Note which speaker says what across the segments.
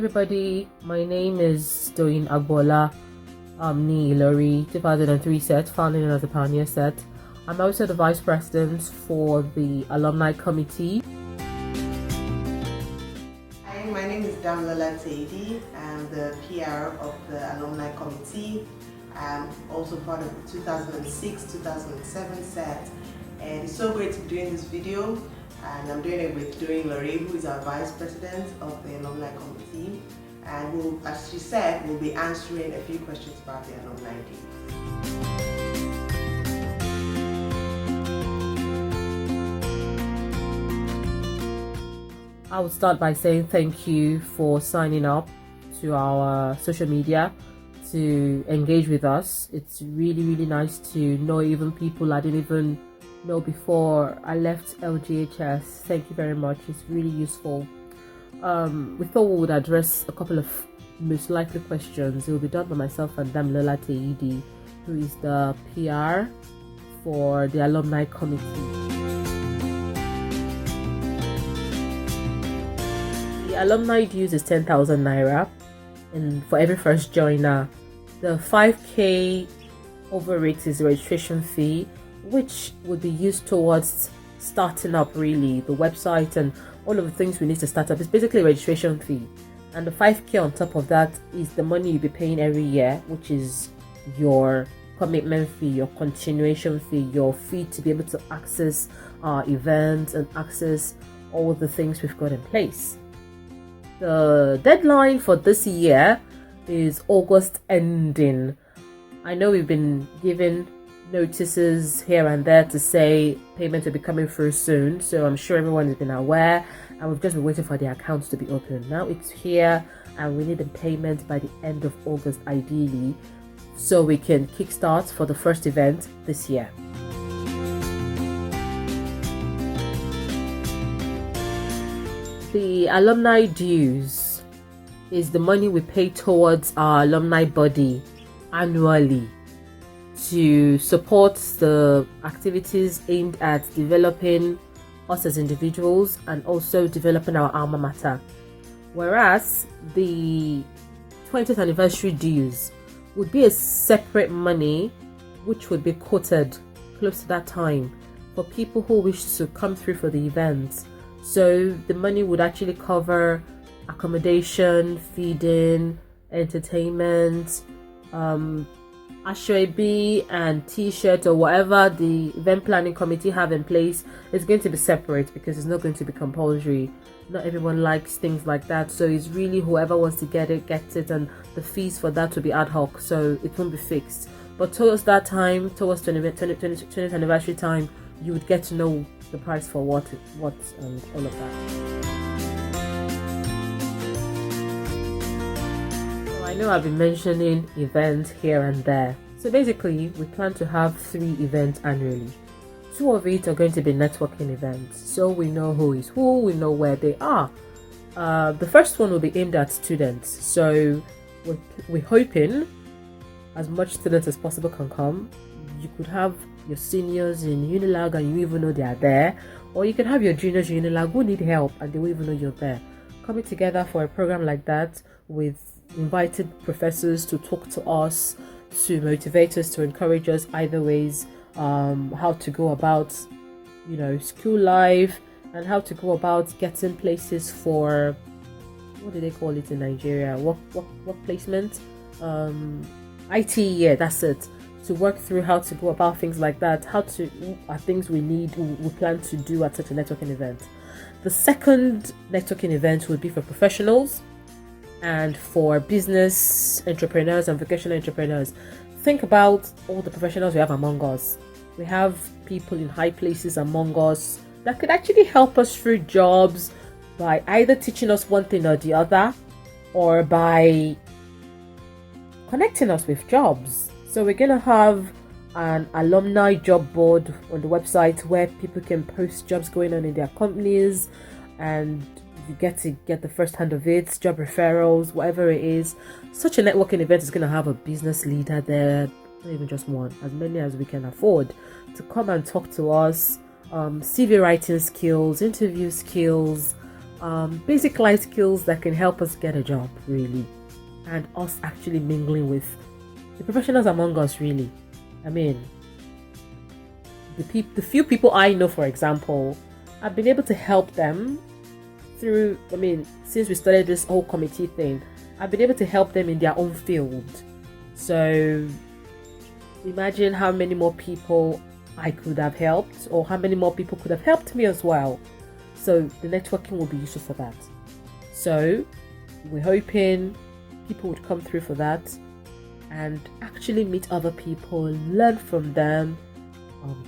Speaker 1: everybody, my name is Doyin Agbola Ni Ilori 2003 set, founded as a pioneer set. I'm also the vice president for the alumni committee.
Speaker 2: Hi, my name is Damlola Teidi. I'm the PR of the alumni committee. I'm also part of the 2006-2007 set, and it's so great to be doing this video. And I'm doing it with Doyin Ilori, who is our vice president of the alumni committee. And as she said, we'll be answering a few questions about the alumni day.
Speaker 1: I would start by saying thank you for signing up to our social media to engage with us. It's really nice to know even people I didn't even know before I left LGHS. Thank you very much. It's really useful. We thought we would address a couple of most likely questions. It will be done by myself and Damlola Teidi, who is the PR for the alumni committee. The alumni dues is 10,000 naira, and for every first joiner, the 5k overrate is the registration fee, which would be used towards starting up really the website and all of the things we need to start up. It's basically a registration fee, and the 5k on top of that is the money you'll be paying every year, which is your commitment fee, your continuation fee, your fee to be able to access our events and access all the things we've got in place. The deadline for this year is August ending. I know we've been given notices here and there to say payment will be coming through soon, so I'm sure everyone has been aware, and we've just been waiting for the accounts to be open. Now it's here, and we need the payment by the end of August ideally, so we can kickstart for the first event this year. The alumni dues is the money we pay towards our alumni body annually to support the activities aimed at developing us as individuals and also developing our alma mater. Whereas the 20th anniversary dues would be a separate money which would be quoted close to that time for people who wish to come through for the event. So the money would actually cover accommodation, feeding, entertainment, ashwabi and t-shirt or whatever the event planning committee have in place. Is going to be separate because it's not going to be compulsory. Not everyone likes things like that, so it's really whoever wants to get it gets it, and the fees for that will be ad hoc, so it won't be fixed. But towards that time, towards 20th anniversary time, you would get to know the price for what and all of that. I know I've been mentioning events here and there. So basically, we plan to have 3 events annually. 2 of it are going to be networking events, so we know who is who, we know where they are. The first one will be aimed at students, so we're hoping as much students as possible can come. You could have your seniors in Unilag and you even know they are there, or you can have your juniors in Unilag who need help and they won't even know you're there. Coming together for a program like that with invited professors to talk to us, to motivate us, to encourage us either ways, how to go about school life and how to go about getting places for, what do they call it in Nigeria, work placement, IT, yeah, that's it, to work through how to go about things like that, are things we plan to do at such a networking event. The second networking event would be for professionals and for business entrepreneurs and vocational entrepreneurs. Think about all the professionals we have among us. We have people in high places among us that could actually help us through jobs by either teaching us one thing or the other, or by connecting us with jobs. So we're going to have an alumni job board on the website where people can post jobs going on in their companies, and you get to get the first hand of it, job referrals, whatever it is. Such a networking event is going to have a business leader there, not even just one, as many as we can afford, to come and talk to us, CV writing skills, interview skills, basic life skills that can help us get a job, really, and us actually mingling with the professionals among us, really. I mean, the few people I know, for example, I've been able to help them through, since we started this whole committee thing, I've been able to help them in their own field. So imagine how many more people I could have helped, or how many more people could have helped me as well. So the networking will be useful for that. So we're hoping people would come through for that and actually meet other people, learn from them,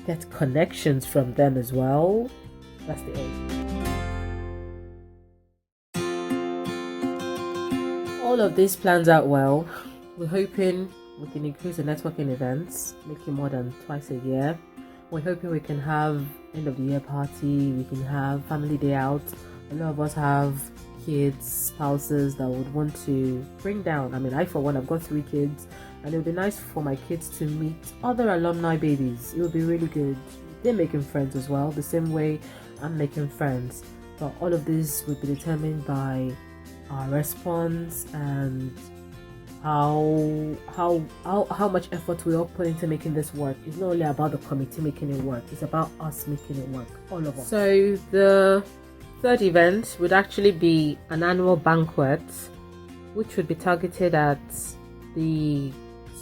Speaker 1: get connections from them as well. That's the aim. All of these plans out well. We're hoping we can increase the networking events, making more than twice a year. We're hoping we can have end of the year party, we can have family day out. A lot of us have kids, spouses that would want to bring down. I for one, I've got 3 kids, and it would be nice for my kids to meet other alumni babies. It would be really good. They're making friends as well, the same way I'm making friends. But all of this would be determined by our response and how much effort we all put into making this work. It's not only about the committee making it work, it's about us making it work, all of us. So the third event would actually be an annual banquet, which would be targeted at the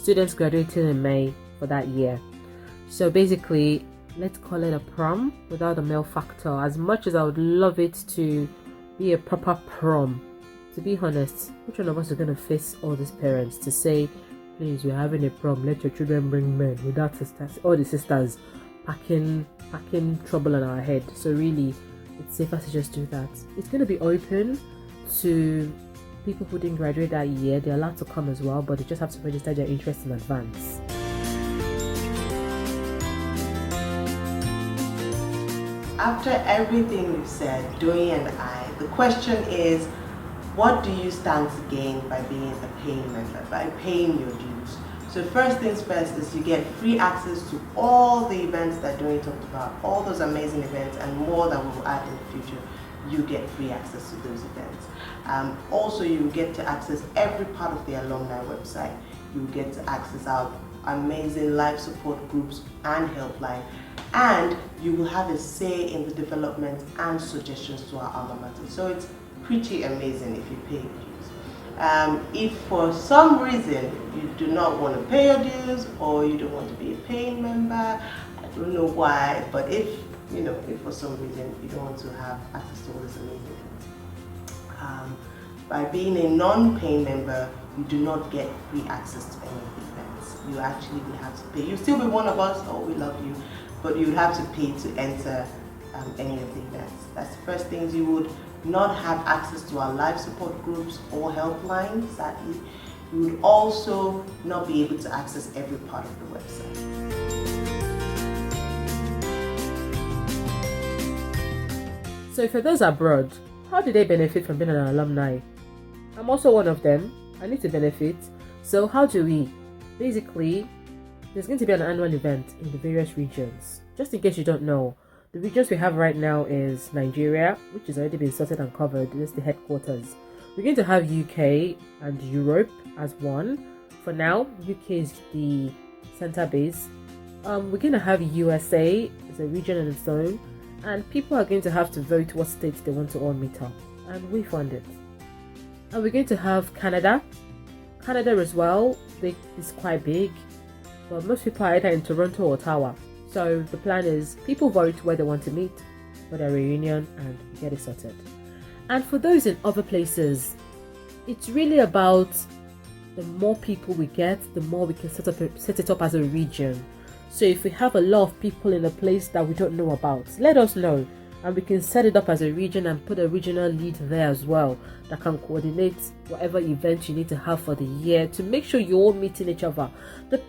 Speaker 1: students graduating in May for that year. So basically, let's call it a prom without the male factor. As much as I would love it to be a proper prom, to be honest, which one of us is going to face all these parents to say, please, we're having a prom, let your children bring men, without sisters, all the sisters packing trouble on our head? So really, it's safer to just do that. It's going to be open to people who didn't graduate that year. They're allowed to come as well, but they just have to register their interest in advance.
Speaker 2: After everything we've said, Doi and I, the question is, what do you stand to gain by being a paying member, by paying your dues? So first things first is you get free access to all the events that Doi talked about, all those amazing events and more that we will add in the future. You get free access to those events. Also, you will get to access every part of the alumni website. You will get to access our amazing live support groups and helpline. And you will have a say in the development and suggestions to our alma mater. So it's pretty amazing if you pay your dues. If for some reason you do not want to pay your dues, or you don't want to be a paying member, I don't know why, but if for some reason you don't want to have access to all this amazing things, by being a non-paying member, you do not get free access to any of the events. You actually will have to pay. You'll still be one of us, oh, we love you, but you would have to pay to enter any of the events. That's the first thing. You would not have access to our live support groups or helpline, sadly. You would also not be able to access every part of the website.
Speaker 1: So for those abroad, how do they benefit from being an alumni? I'm also one of them. I need to benefit. So how do we? Basically, there's going to be an annual event in the various regions. Just in case you don't know, the regions we have right now is Nigeria, which has already been sorted and covered. This is the headquarters. We're going to have UK and Europe as one. For now, UK is the center base. We're going to have USA as a region in its own, and people are going to have to vote what states they want to all meet up, and we fund it. And we're going to have Canada as well. It's quite big, but most people are either in Toronto or Ottawa. So the plan is people vote where they want to meet for their reunion and get it sorted. And for those in other places, it's really about the more people we get, the more we can set it up as a region. So if we have a lot of people in a place that we don't know about, let us know, and we can set it up as a region and put a regional lead there as well that can coordinate whatever event you need to have for the year to make sure you're all meeting each other. The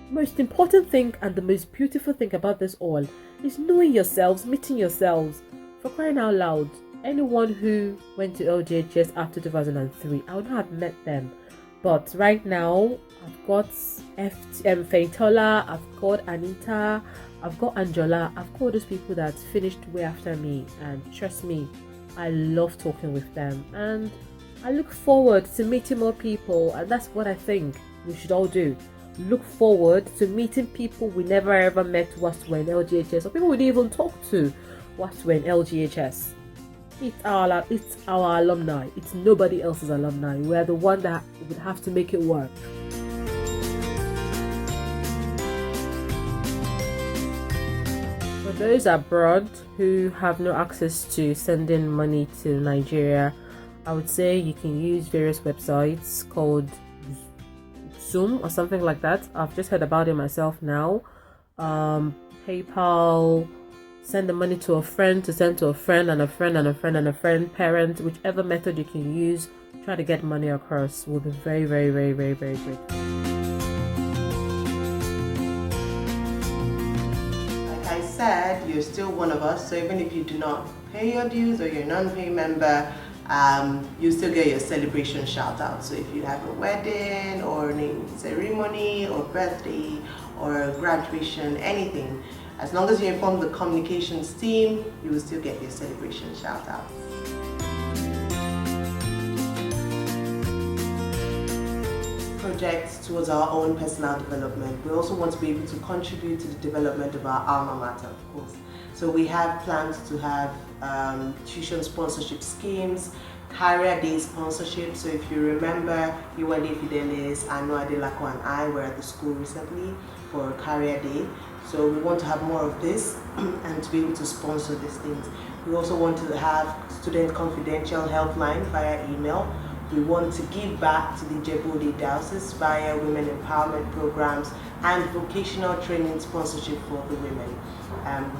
Speaker 1: most important thing and the most beautiful thing about this all is knowing yourselves, meeting yourselves. For crying out loud, anyone who went to LJHS after 2003, I would not have met them. But right now, I've got Feintola, I've got Anita, I've got Angela, I've got those people that finished way after me, and trust me, I love talking with them, and I look forward to meeting more people, and that's what I think we should all do. Look forward to meeting people we never ever met whilst we're in LGHS, or people we didn't even talk to whilst we're in LGHS. It's our alumni. It's nobody else's alumni. We're the one that would have to make it work. For those abroad who have no access to sending money to Nigeria, I would say you can use various websites called Zoom or something like that. I've just heard about it myself now. PayPal, send the money to a friend, to send to a friend and a friend and a friend and a friend, parent, whichever method you can use, try to get money across. Will be very, very, very, very, very grateful.
Speaker 2: Like I said, you're still one of us, so even if you do not pay your dues or you're a non-paying member, you still get your celebration shout out. So if you have a wedding or a naming ceremony or birthday or a graduation, anything, as long as you inform the communications team, you will still get your celebration shout out. Projects towards our own personal development. We also want to be able to contribute to the development of our alma mater, of course. So we have plans to have tuition sponsorship schemes, career day sponsorship. So if you remember, Iwale Fidelis, Anu Adelako and I were at the school recently for a career day. So we want to have more of this and to be able to sponsor these things. We also want to have student confidential helpline via email. We want to give back to the Ijebu Diocese via women empowerment programs and vocational training sponsorship for the women.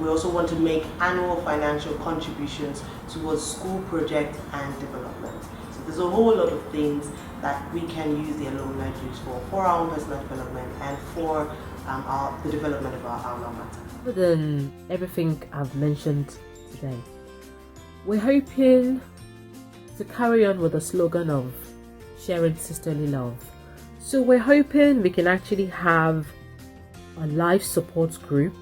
Speaker 2: We also want to make annual financial contributions towards school projects and development. So there's a whole lot of things that we can use the alumni dues for our own personal development and for the development of our alma mater.
Speaker 1: Other than everything I've mentioned today, we're hoping to carry on with the slogan of sharing sisterly love. So we're hoping we can actually have a life support group,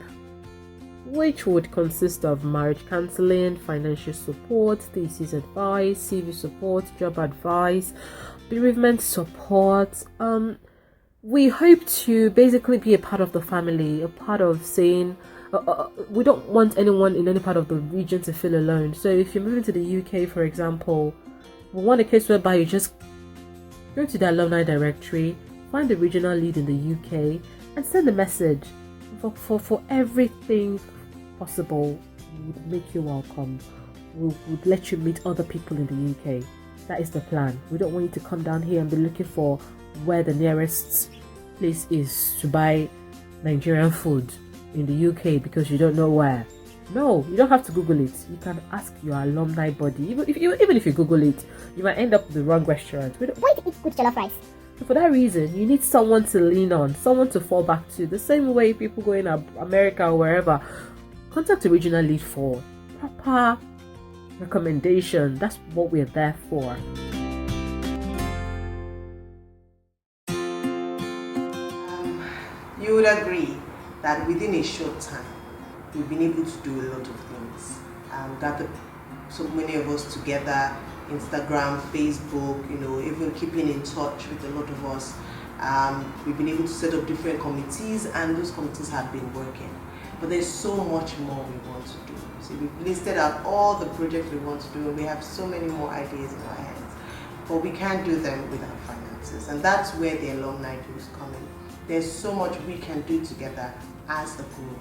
Speaker 1: which would consist of marriage counseling, financial support, thesis advice, CV support, job advice, bereavement support. We hope to basically be a part of the family, a part of saying we don't want anyone in any part of the region to feel alone. So if you're moving to the UK, for example, we want a case whereby you just go to the alumni directory, find the regional lead in the UK, and send a message. For everything possible, we would make you welcome. We would let you meet other people in the UK. That is the plan. We don't want you to come down here and be looking for where the nearest place is to buy Nigerian food in the UK because you don't know where. No, you don't have to Google it. You can ask your alumni body. Even if you Google it, you might end up with the wrong restaurant.
Speaker 3: Why to eat good jollof rice?
Speaker 1: So for that reason, you need someone to lean on, someone to fall back to. The same way people go in America or wherever, contact the regional lead for proper recommendation. That's what we're there for.
Speaker 2: You would agree that within a short time, we've been able to do a lot of things. Gather so many of us together, Instagram, Facebook, even keeping in touch with a lot of us. We've been able to set up different committees, and those committees have been working. But there's so much more we want to do. So we've listed out all the projects we want to do, and we have so many more ideas in our heads. But we can't do them without finances, and that's where the alumni dues come in. There's so much we can do together as a group,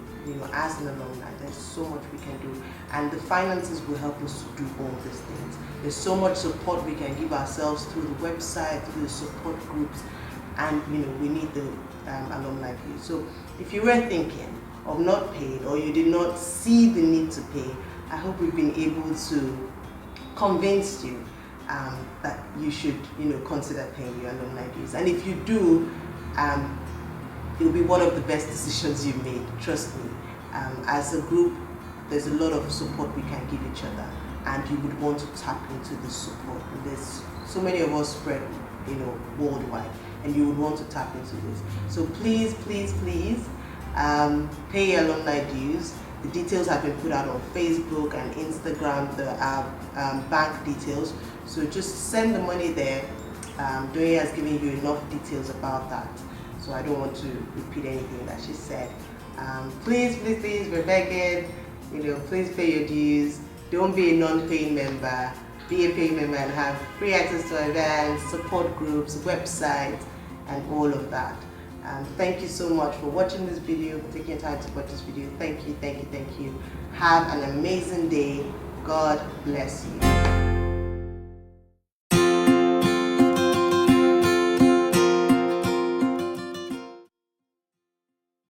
Speaker 2: as an alumni. There's so much we can do, and the finances will help us to do all these things. There's so much support we can give ourselves through the website, through the support groups, and we need the alumni dues. So if you were thinking of not paying, or you did not see the need to pay, I hope we've been able to convince you that you should consider paying your alumni dues. And if you do, it'll be one of the best decisions you've made, trust me. As a group, there's a lot of support we can give each other, and you would want to tap into this support. And there's so many of us spread worldwide, and you would want to tap into this. So please, please, please, pay your alumni dues. The details have been put out on Facebook and Instagram, the bank details. So just send the money there. Doye has given you enough details about that. So I don't want to repeat anything that she said. Please, we're begging, please pay your dues. Don't be a non-paying member. Be a paying member and have free access to events, support groups, websites, and all of that. Thank you so much for watching this video, for taking time to watch this video. Thank you. Have an amazing day. God bless you.